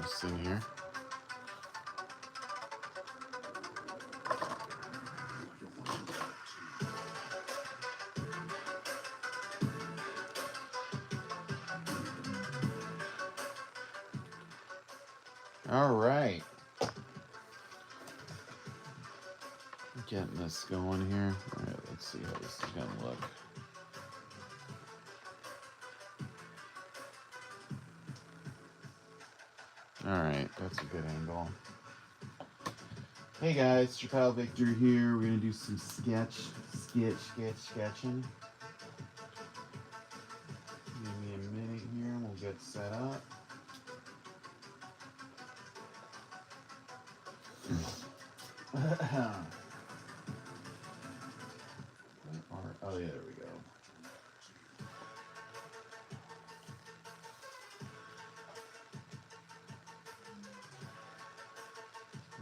this in here. All right. Getting this going here. All right, let's see how this is going to look. All right, that's a good angle. Hey guys, it's your pal Victor here. We're going to do some sketching. Give me a minute here and we'll get set up. Oh yeah, there we go.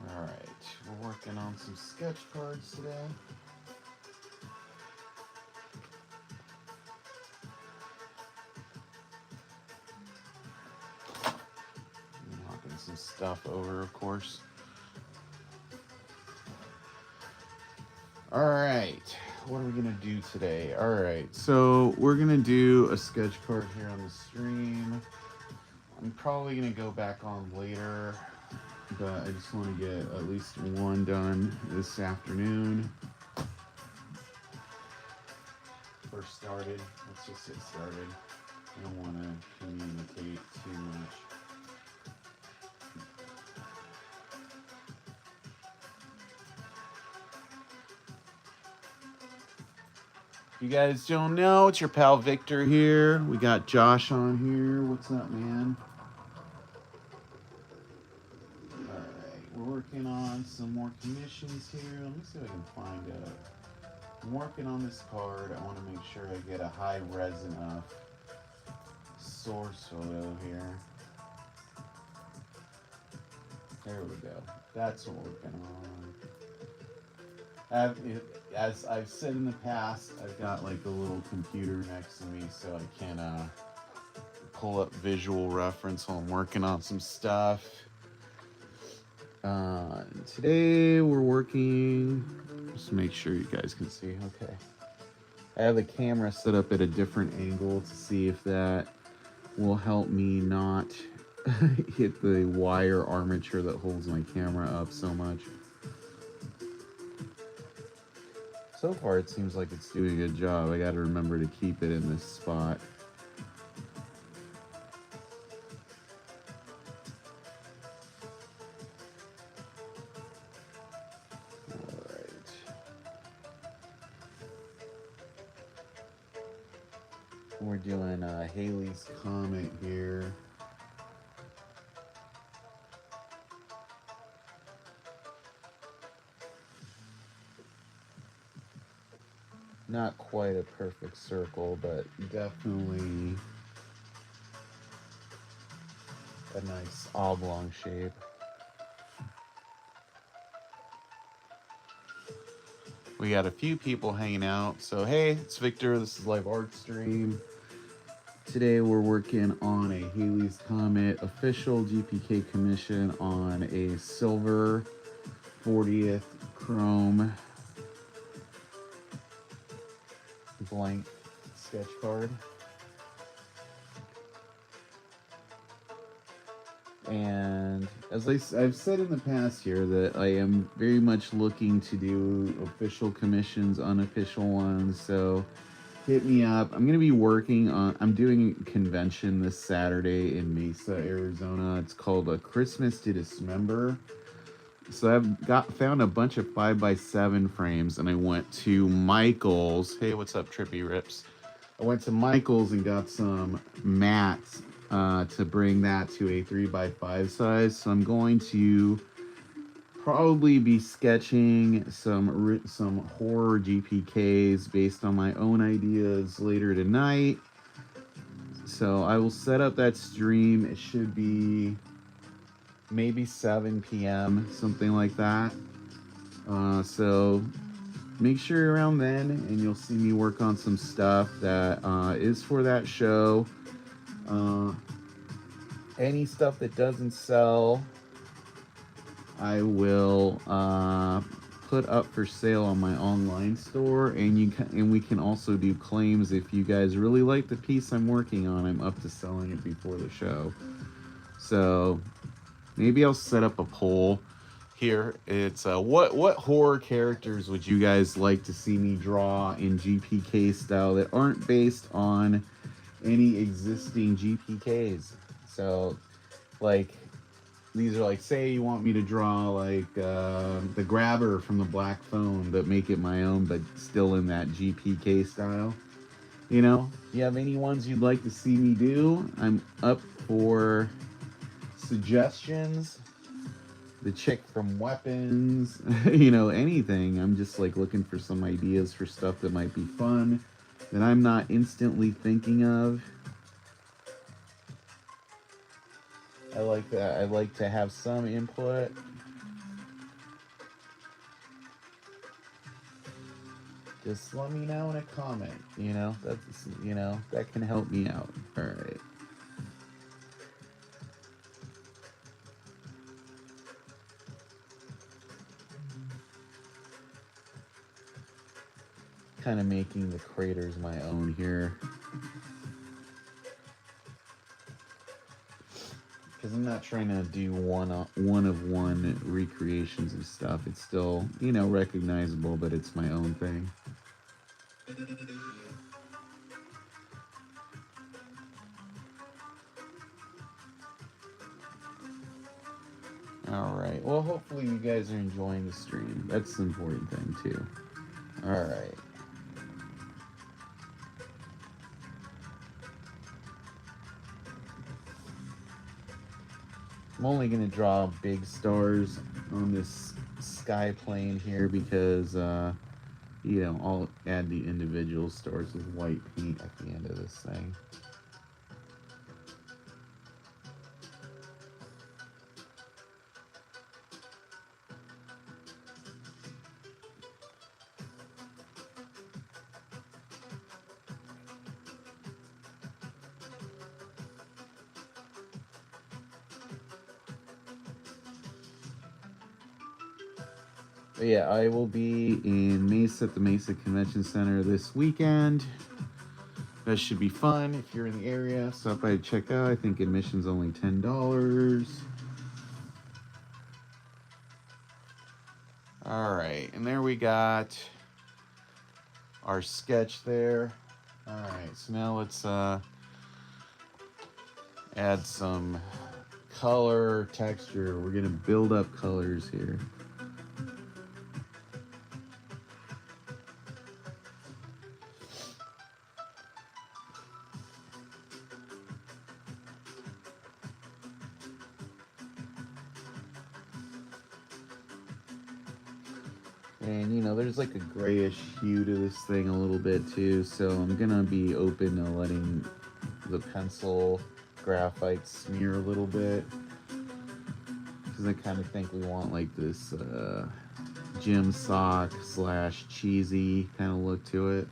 All right, we're working on some sketch cards today. Knocking some stuff over, of course. All right, what are we gonna do today? All right, so we're gonna do a sketch card here on the stream. I'm probably gonna go back on later, but I just want to get at least one done this afternoon. First started, let's just get started. I don't want to communicate too much. You guys don't know, it's your pal Victor here. We got Josh on here. What's up, man? Alright, we're working on some more commissions here. Let me see if I can find it. I'm working on this card. I want to make sure I get a high res enough source photo here. There we go. That's what we're working on. As I've said in the past, I've got like a little computer next to me so I can pull up visual reference while I'm working on some stuff. Today we're working, just make sure you guys can see, okay. I have the camera set up at a different angle to see if that will help me not hit the wire armature that holds my camera up so much. So far, it seems like it's doing a good job. I got to remember to keep it in this spot. All right. We're doing Halley's Comet here. Not quite a perfect circle, but definitely a nice oblong shape. We got a few people hanging out. So hey, it's Victor. This is Live Art Stream. Today we're working on a Halley's Comet official GPK commission on a silver 40th chrome blank sketch card. And as I've said in the past here, that I am very much looking to do official commissions, unofficial ones, so hit me up. I'm going to be working on, I'm doing a convention this Saturday in Mesa, Arizona. It's called A Christmas to Dismember. So I've found a bunch of 5x7 frames, and I went to Michael's. Hey, what's up, Trippy Rips? I went to Michael's and got some mats to bring that to a 3x5 size. So I'm going to probably be sketching some horror GPKs based on my own ideas later tonight. So I will set up that stream. It should be maybe 7 p.m., something like that. So make sure you're around then, and you'll see me work on some stuff that is for that show. any stuff that doesn't sell, I will put up for sale on my online store, and we can also do claims if you guys really like the piece I'm working on. I'm up to selling it before the show, so maybe I'll set up a poll here. It's what horror characters would you guys like to see me draw in GPK style that aren't based on any existing GPKs? So, like, these are like, say you want me to draw like the grabber from the Black Phone, but make it my own, but still in that GPK style. You know, you have any ones you'd like to see me do? I'm up for suggestions. The chick from Weapons, you know, anything. I'm just like looking for some ideas for stuff that might be fun that I'm not instantly thinking of. I like that. I like to have some input. Just let me know in a comment. You know, that's, you know, that can help me out. All right. Kind of making the craters my own here, because I'm not trying to do one of one recreations of stuff. It's still, you know, recognizable, but it's my own thing. All right. Well, hopefully you guys are enjoying the stream. That's the important thing too. All right. I'm only going to draw big stars on this sky plane here because, you know, I'll add the individual stars with white paint at the end of this thing. But yeah, I will be in Mesa at the Mesa Convention Center this weekend. That should be fun if you're in the area. Stop by to check out. I think admission's only $10. All right, and there we got our sketch there. All right, so now let's add some color, texture. We're gonna build up colors here. And you know, there's like a grayish hue to this thing a little bit too, so I'm gonna be open to letting the pencil graphite smear a little bit, because I kind of think we want like this gym sock / cheesy kind of look to it.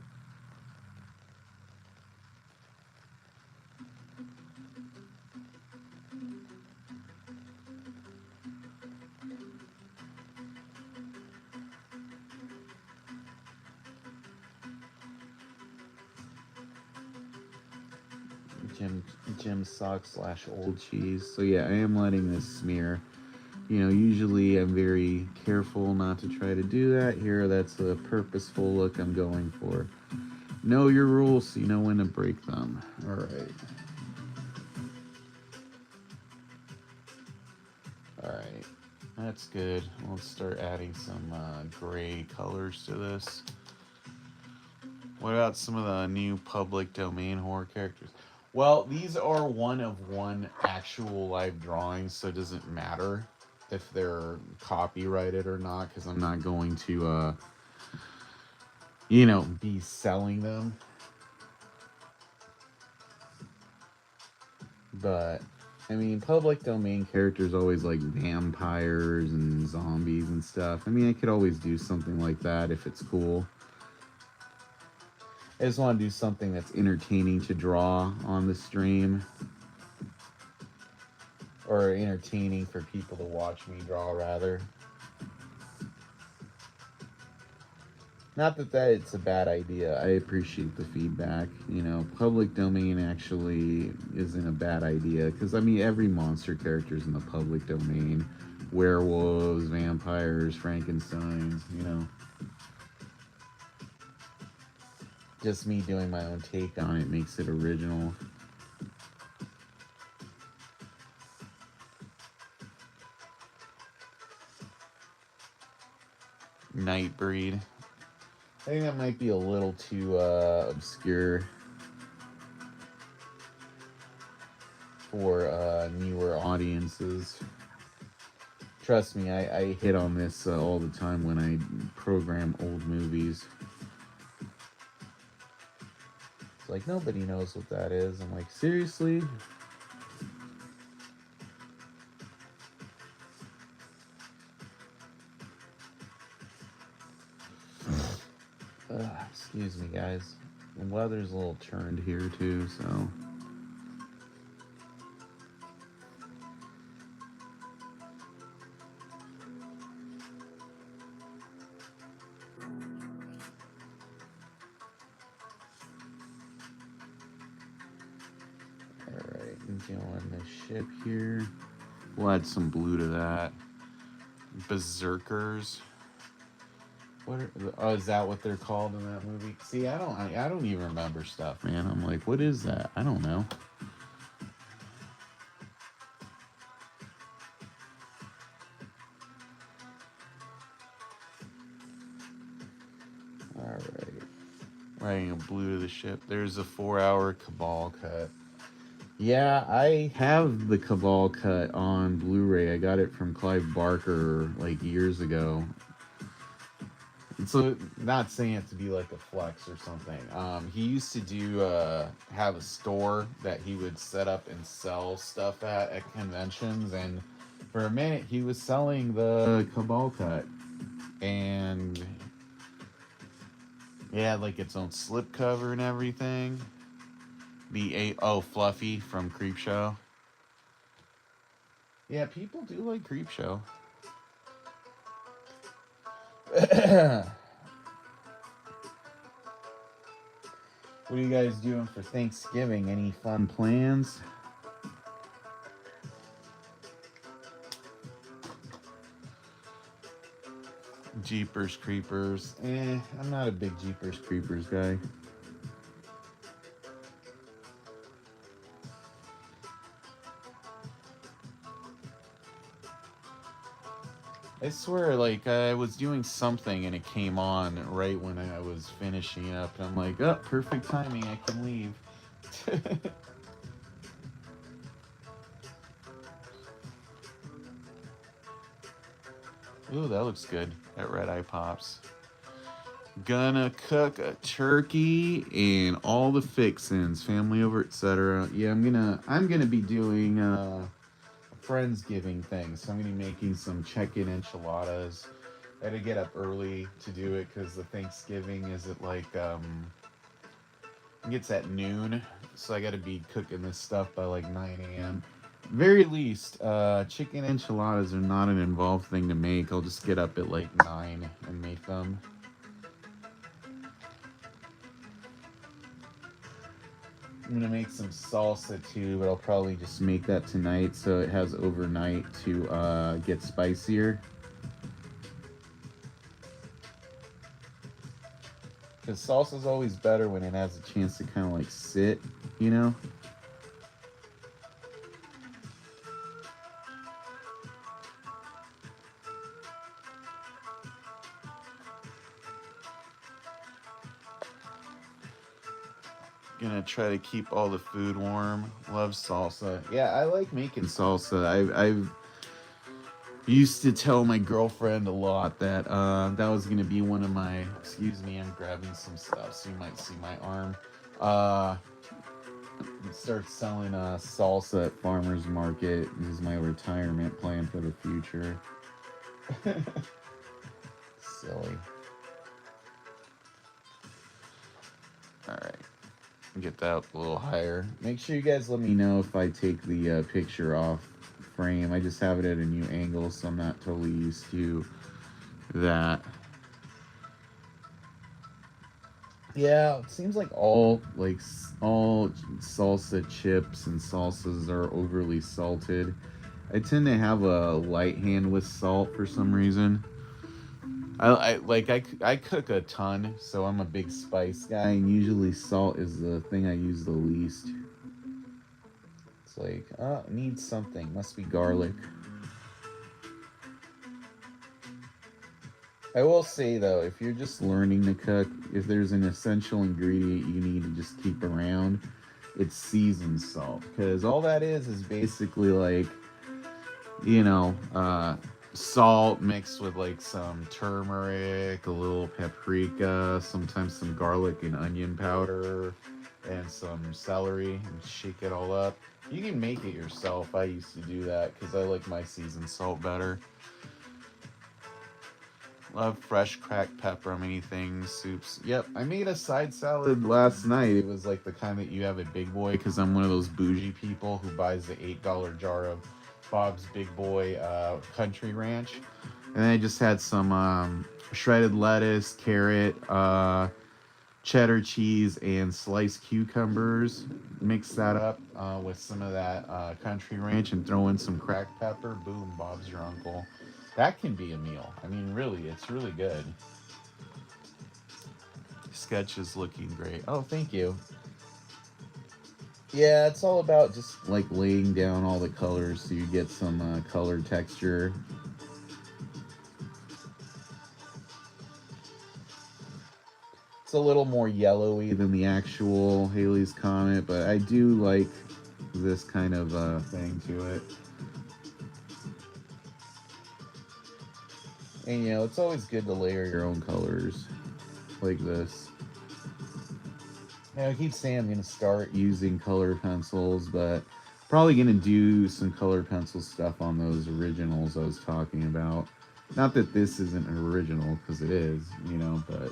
Gym sock / old cheese. So yeah, I am letting this smear. You know, usually I'm very careful not to try to do that. Here, that's a purposeful look I'm going for. Know your rules so you know when to break them. All right. All right. That's good. Let's start adding some gray colors to this. What about some of the new public domain horror characters? Well, these are one of one actual live drawings, so it doesn't matter if they're copyrighted or not, because I'm not going to, you know, be selling them. But, I mean, public domain characters always like vampires and zombies and stuff. I mean, I could always do something like that if it's cool. I just want to do something that's entertaining to draw on the stream. or entertaining for people to watch me draw, rather. Not that it's a bad idea. I appreciate the feedback. You know, public domain actually isn't a bad idea because I mean every monster character is in the public domain. Werewolves, vampires, Frankensteins. You know, just me doing my own take on it makes it original. Nightbreed. I think that might be a little too obscure for newer audiences. Trust me, I hit on this all the time when I program old movies. It's like, nobody knows what that is. I'm like, seriously? Excuse me, guys. The weather's a little churned here, too, so... Alright, enjoying the ship here. We'll add some blue to that. Berserkers. What are, oh, is that what they're called in that movie? See, I don't even remember stuff, man. I'm like, what is that? I don't know. All right, writing a blue to the ship. There's a 4-hour Cabal cut. Yeah, I have the Cabal cut on Blu-ray. I got it from Clive Barker like years ago. So, not saying it to be like a flex or something. He used to do have a store that he would set up and sell stuff at conventions, and for a minute he was selling the Cabal cut, and yeah, like its own slipcover and everything. Fluffy from Creepshow. Yeah, people do like Creepshow. What are you guys doing for Thanksgiving? Any fun plans? Jeepers Creepers. I'm not a big Jeepers Creepers guy. I swear, like, I was doing something and it came on right when I was finishing up, and I'm like, oh, perfect timing, I can leave. Ooh, that looks good. That red eye pops. Gonna cook a turkey and all the fixins, family over, etc. Yeah, I'm gonna be doing Friendsgiving thing, so I'm gonna be making some chicken enchiladas. I had to get up early to do it because the Thanksgiving is at like I think it's at noon, so I got to be cooking this stuff by like 9 a.m. Very least, chicken enchiladas are not an involved thing to make. I'll just get up at like 9 and make them. I'm gonna make some salsa too, but I'll probably just make that tonight so it has overnight to get spicier. Because salsa's always better when it has a chance to kind of like sit, you know? Gonna try to keep all the food warm. Love salsa. Yeah, I like making salsa. I've used to tell my girlfriend a lot that that was gonna be one of my. Excuse me, I'm grabbing some stuff, so you might see my arm. Start selling salsa at farmers market. This is my retirement plan for the future. Silly. All right. Get that up a little higher. Make sure you guys let me know if I take the picture off frame. I just have it at a new angle, so I'm not totally used to that. Yeah, it seems like all salsa chips and salsas are overly salted. I tend to have a light hand with salt for some reason. I cook a ton, so I'm a big spice guy, and usually salt is the thing I use the least. It's like, oh, needs something. Must be garlic. I will say though, if you're just learning to cook, if there's an essential ingredient you need to just keep around, it's seasoned salt. Because all that is basically like, you know, salt mixed with like some turmeric, a little paprika, sometimes some garlic and onion powder, and some celery, and shake it all up. You can make it yourself. I used to do that because I like my seasoned salt better. Love fresh cracked pepper on many things, soups. Yep, I made a side salad last night. It was like the kind that you have at Big Boy because I'm one of those bougie people who buys the $8 jar of Bob's Big Boy Country Ranch. And then I just had some shredded lettuce, carrot, cheddar cheese, and sliced cucumbers. Mix that up with some of that Country Ranch and throw in some cracked pepper. Boom, Bob's your uncle. That can be a meal. I mean, really, it's really good. Sketch is looking great. Oh, thank you. Yeah, it's all about just like laying down all the colors so you get some color texture. It's a little more yellowy than the actual Halley's Comet, but I do like this kind of thing to it. And you know, it's always good to layer your own colors like this. Now, I keep saying I'm going to start using color pencils, but probably going to do some color pencil stuff on those originals I was talking about. Not that this isn't an original, because it is, you know, but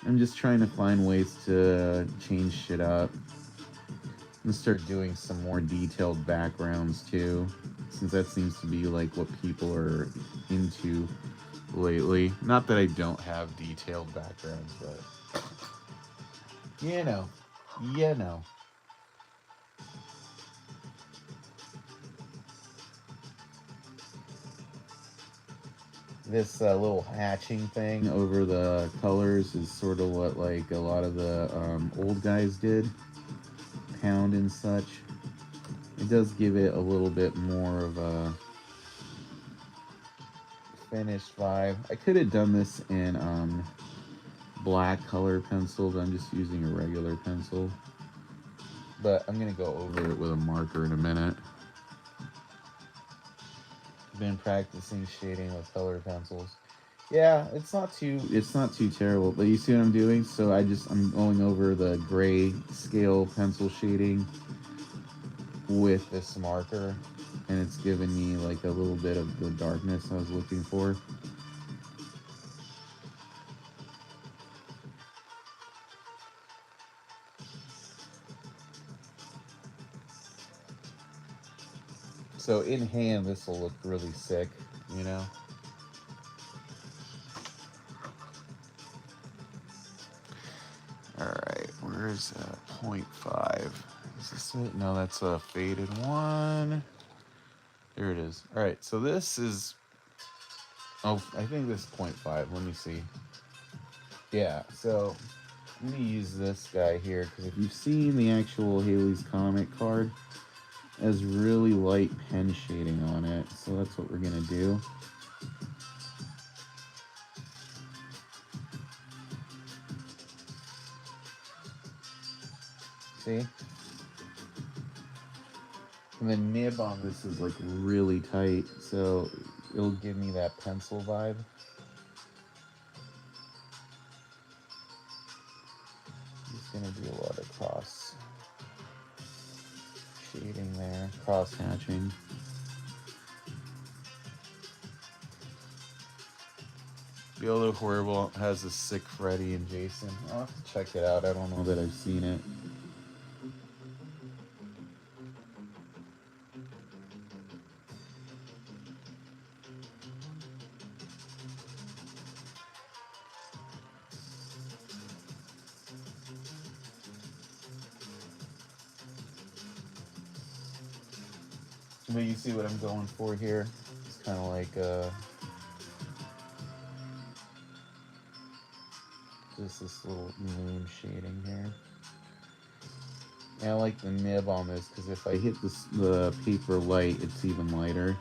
I'm just trying to find ways to change shit up. I'm going to start doing some more detailed backgrounds, too, since that seems to be like what people are into lately. Not that I don't have detailed backgrounds, but you know, you know. This little hatching thing over the colors is sort of what like a lot of the old guys did, pound and such. It does give it a little bit more of a finished vibe. I could have done this in black color pencil, but I'm just using a regular pencil. But I'm gonna go over it with a marker in a minute. Been practicing shading with color pencils. Yeah, it's not too terrible, but you see what I'm doing? So I'm going over the gray scale pencil shading with this marker, and it's giving me like a little bit of the darkness I was looking for. So in hand, this will look really sick, you know? Alright, where's 0.5? Is this it? No, that's a faded one. There it is. Alright, so this is... Oh, I think this is 0.5. Let me see. Yeah, so I'm going to use this guy here, because if you've seen the actual Halley's Comet card, it has really light pen shading on it, so that's what we're going to do. See? And the nib on this is like really tight, so it'll give me that pencil vibe. I'm just gonna do a lot of cross shading there, cross hatching. Builder Horrible has a sick Freddy and Jason. I'll have to check it out. I don't know that I've seen it. But you see what I'm going for here? It's kind of like just this little moon shading here. And I like the nib on this because if I hit the paper light, it's even lighter.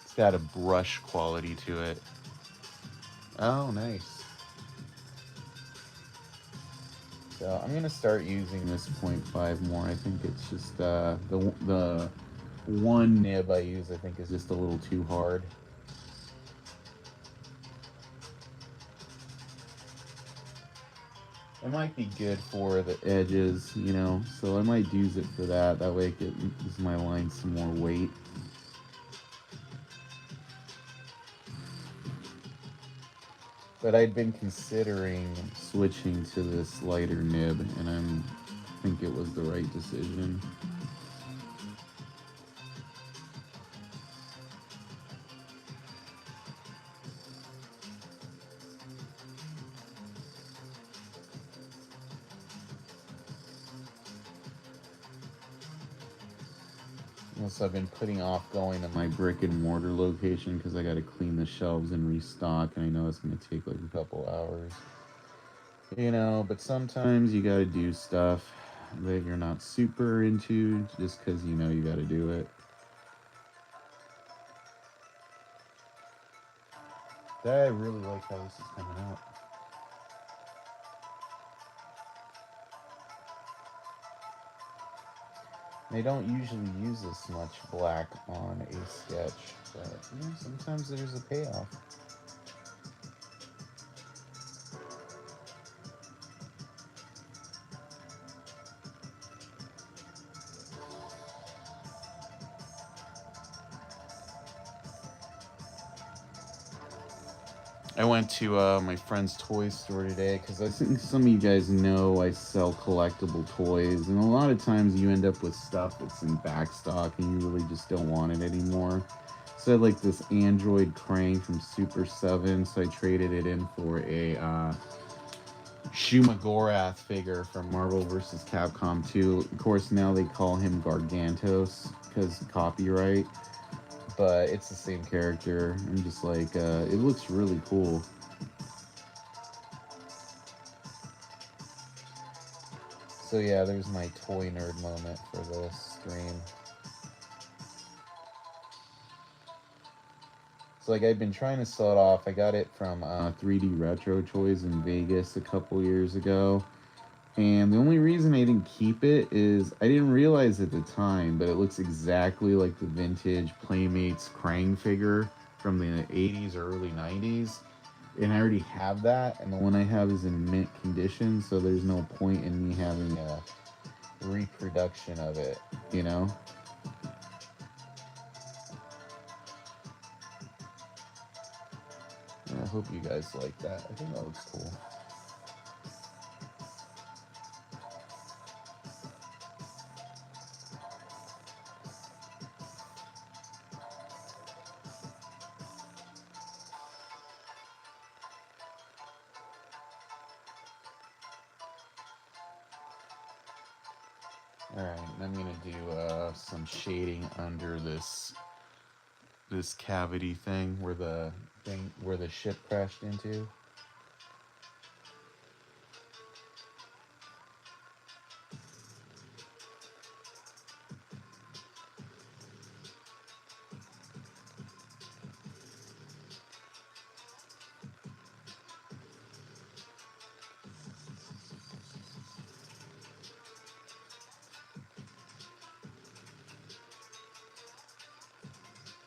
It's got a brush quality to it. Oh, nice. So I'm gonna start using this 0.5 more. I think it's just the one nib I use, I think, is just a little too hard. It might be good for the edges, you know, so I might use it for that. That way it gives my line some more weight. But I'd been considering switching to this lighter nib, and I think it was the right decision. So I've been putting off going to my brick and mortar location because I got to clean the shelves and restock, and I know it's going to take like a couple hours. You know, but sometimes you got to do stuff that you're not super into just because you know you got to do it. I really like how this is coming out. They don't usually use this much black on a sketch, but you know, sometimes there's a payoff. I went to my friend's toy store today because I think some of you guys know I sell collectible toys, and a lot of times you end up with stuff that's in back stock and you really just don't want it anymore. So I had like this Android Krang from Super 7, so I traded it in for a Shumagorath figure from Marvel vs. Capcom 2. Of course, now they call him Gargantos because copyright, but it's the same character. I'm just like, it looks really cool. So yeah, there's my toy nerd moment for this stream. So like I've been trying to sell it off. I got it from 3D Retro Toys in Vegas a couple years ago. And the only reason I didn't keep it is I didn't realize at the time, but it looks exactly like the vintage Playmates Krang figure from the 80s or early 90s. And I already have that, and the one I have is in mint condition, so there's no point in me having a reproduction of it, you know? And I hope you guys like that. I think that looks cool. All right, I'm gonna do some shading under this cavity thing where the ship crashed into.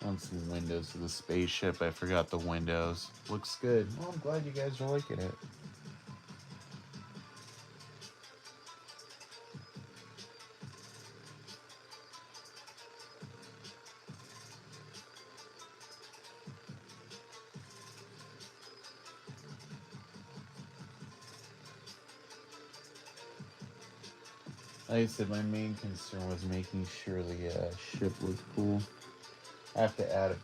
On some windows to the spaceship. I forgot the windows. Looks good. Well, I'm glad you guys are liking it. Like I said, my main concern was making sure the ship looked cool. I have to add a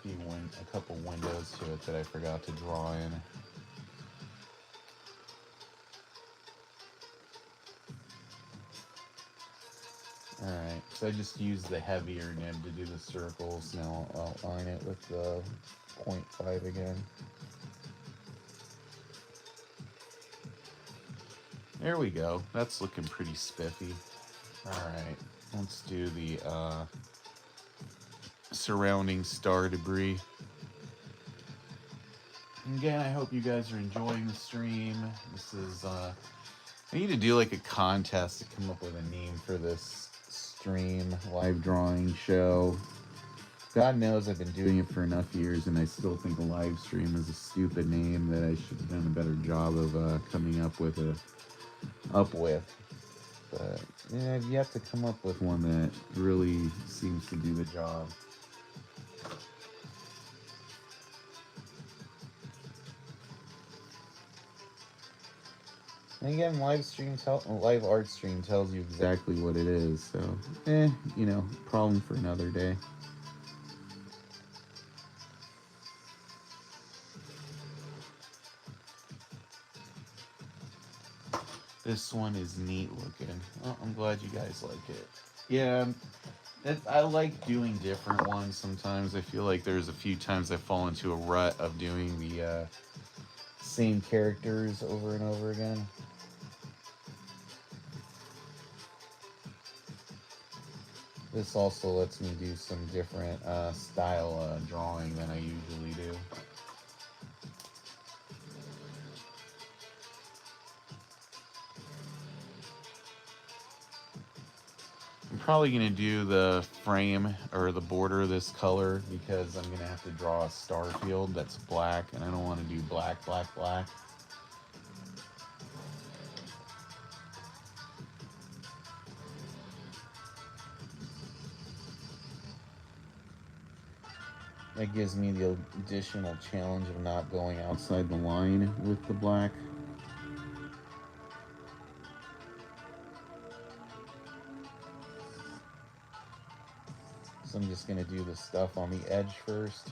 couple windows to it that I forgot to draw in. Alright, so I just used the heavier nib to do the circles. Now I'll outline it with the 0.5 again. There we go. That's looking pretty spiffy. Alright, let's do the surrounding star debris. Again, I hope you guys are enjoying the stream. This is, I need to do like a contest to come up with a name for this stream, live drawing show. God knows I've been doing it for enough years, and I still think a live stream is a stupid name that I should have done a better job of coming up with. But yeah, I've yet to come up with one that really seems to do the job. And again, live art stream tells you exactly what it is. So, you know, problem for another day. This one is neat looking. Oh, I'm glad you guys like it. Yeah, I like doing different ones sometimes. I feel like there's a few times I fall into a rut of doing the same characters over and over again. This also lets me do some different style drawing than I usually do. I'm probably going to do the frame or the border this color because I'm going to have to draw a star field that's black, and I don't want to do black, black, black. That gives me the additional challenge of not going outside the line with the black. So I'm just going to do the stuff on the edge first.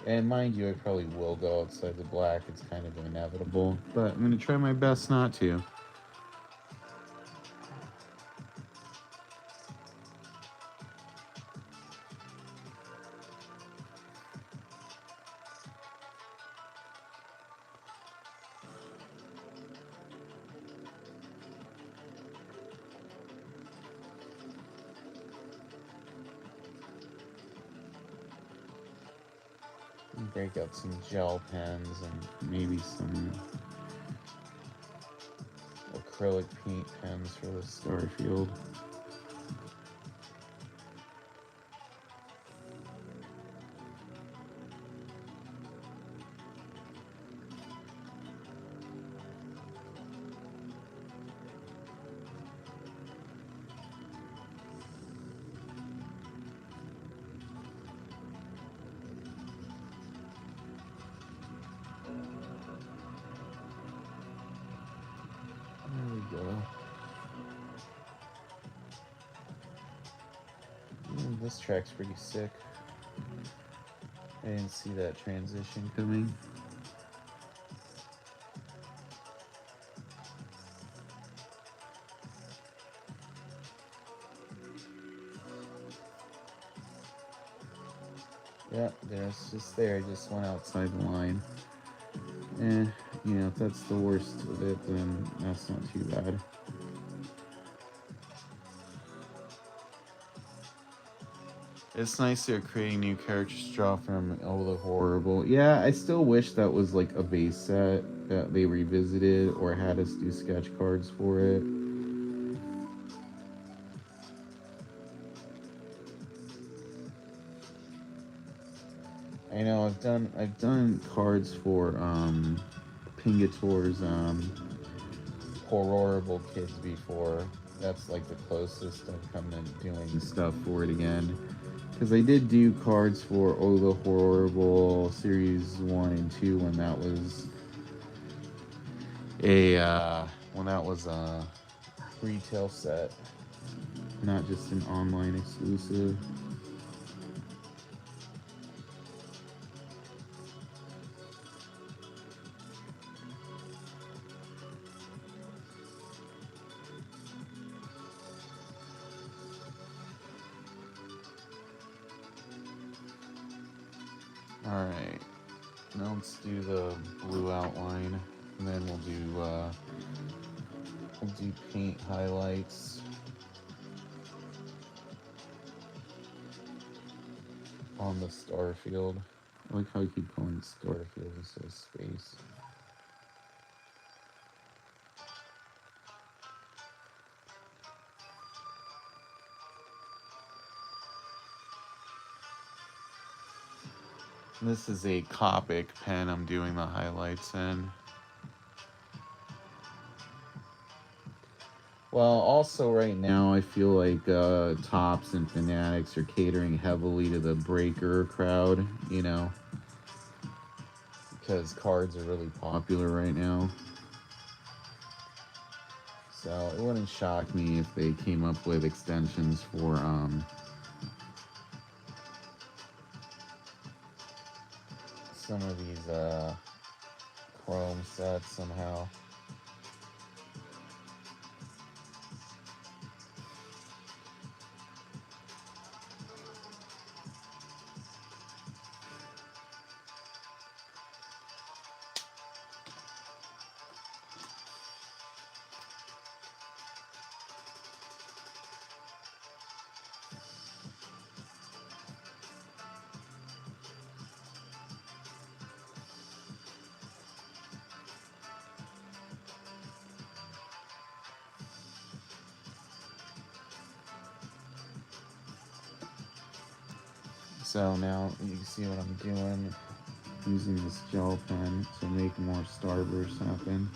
And mind you, I probably will go outside the black. It's kind of inevitable, but I'm going to try my best not to. Break out some gel pens and maybe some acrylic paint pens for the star field. This track's pretty sick. I didn't see that transition coming. Yeah, there's just there. I just went outside the line. You know, if that's the worst of it, then that's not too bad. It's nice they're creating new characters to draw from Oh the Horrible. Yeah, I still wish that was like a base set that they revisited or had us do sketch cards for it. I know I've done cards for Pingator's Horrible Kids before. That's like the closest I've come to doing stuff for it again. Because I did do cards for Oh the Horrible Series 1 and 2 when that was a retail set. not just an online exclusive. Alright, now let's do the blue outline, and then we'll do paint highlights on the star field. I like how I keep calling it star field instead of space. This is a Copic pen I'm doing the highlights in. Well, also right now I feel like Topps and Fanatics are catering heavily to the breaker crowd, you know, because cards are really popular right now. So it wouldn't shock me if they came up with extensions for some of these chrome sets somehow. So now you can see what I'm doing, using this gel pen to make more starbursts happen.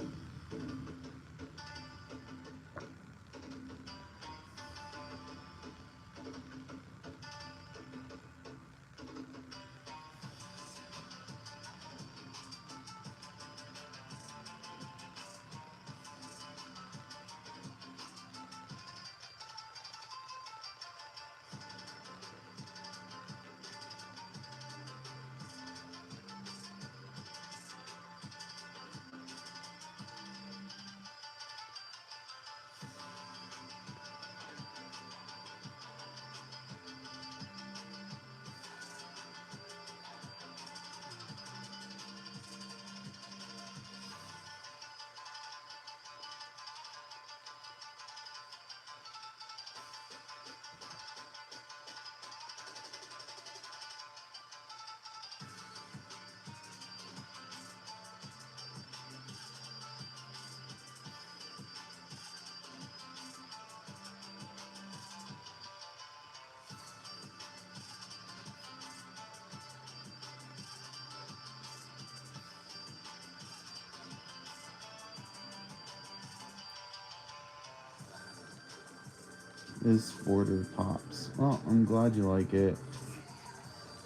This border pops. Well, I'm glad you like it.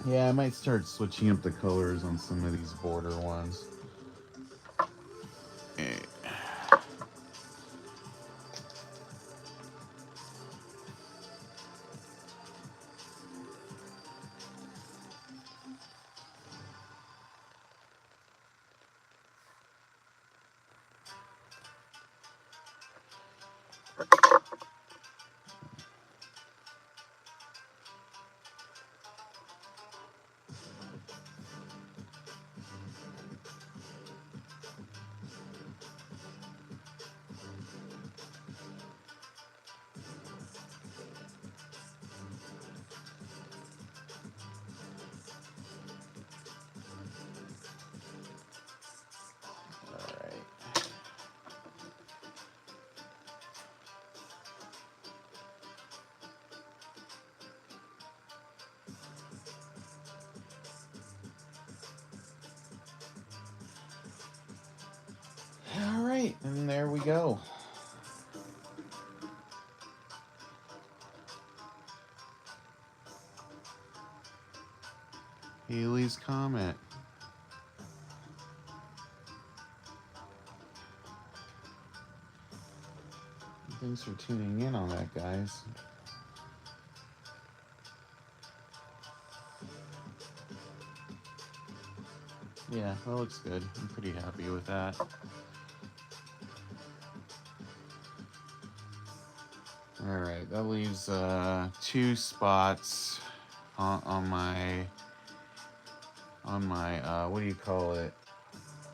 Yeah, I might start switching up the colors on some of these border ones. Alright, and there we go. Haley's Comet. Thanks for tuning in on that, guys. Yeah, that looks good. I'm pretty happy with that. All right, that leaves 2 spots on my what do you call it?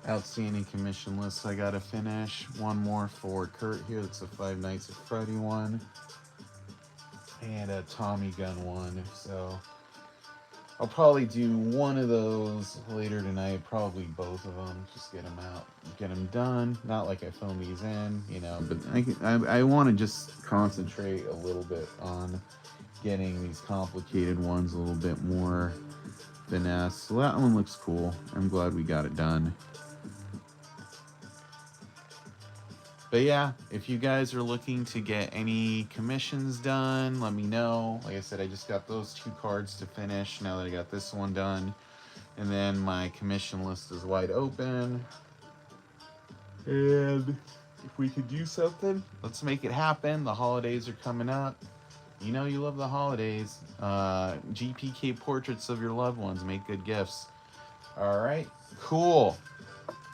Outstanding commission list I gotta finish. One more for Kurt here. That's a Five Nights at Freddy one. And a Tommy gun one. So I'll probably do one of those later tonight. Probably both of them. Just get them out, get them done. Not like I phone these in, you know. But I want to just concentrate a little bit on getting these complicated ones a little bit more finesse. So that one looks cool. I'm glad we got it done. But yeah, if you guys are looking to get any commissions done, let me know. Like I said, I just got those 2 cards to finish now that I got this one done. And then my commission list is wide open. And if we could do something, let's make it happen. The holidays are coming up. You know you love the holidays. GPK portraits of your loved ones make good gifts. All right, cool.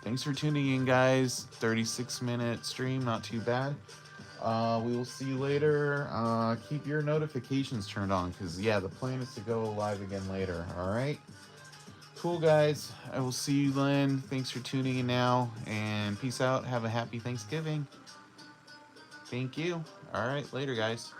Thanks for tuning in, guys. 36-minute stream, not too bad. We will see you later. Keep your notifications turned on because, yeah, the plan is to go live again later. All right? Cool, guys. I will see you then. Thanks for tuning in now, and peace out. Have a happy Thanksgiving. Thank you. All right, later, guys.